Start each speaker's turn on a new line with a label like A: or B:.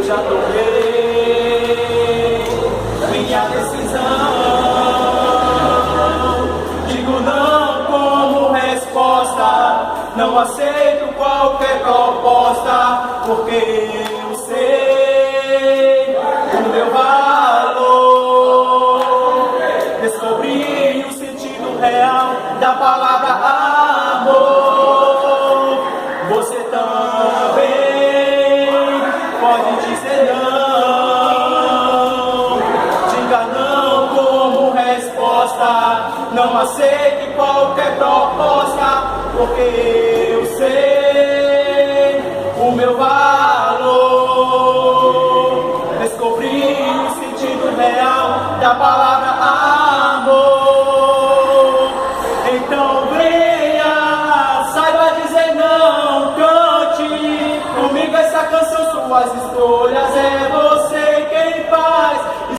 A: já tomei minha decisão. Digo não como resposta, não aceito qualquer proposta, porque eu sei o meu valor. Descobri o sentido real da palavra amor. Você também pode dizer não. Diga não como resposta, não aceite qualquer proposta, porque eu sei o meu valor. Descobri o sentido real da palavra amor. Então venha, saiba dizer não, cante comigo essa canção, suas escolhas é você.